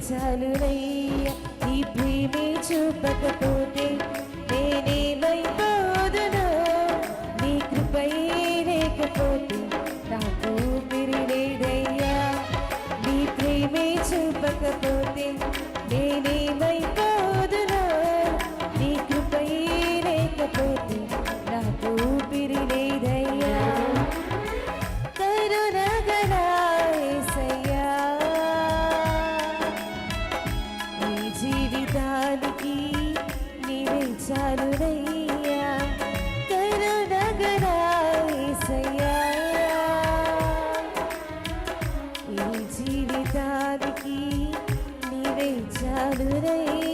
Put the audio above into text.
చాలునయ్యా. నీ ప్రేమే చూపకపోతే నేనేమైపోదును. నీ కృపయే లేకపోతే నాకు ఊపిరి లేదయ్యా. నీ ప్రేమే చూపకపోతే నేనేమైపోదును. నీ కృపయే లేకపోతే నాకు ఊపిరి లేదయ్యా. కరుణగల యేసయ్యా, ఈ జీవితానికి నీవే చాలునయ్యా. కరుణగల యేసయ్యా, ఈ జీవితానికి నీవే చాలునయ్యా.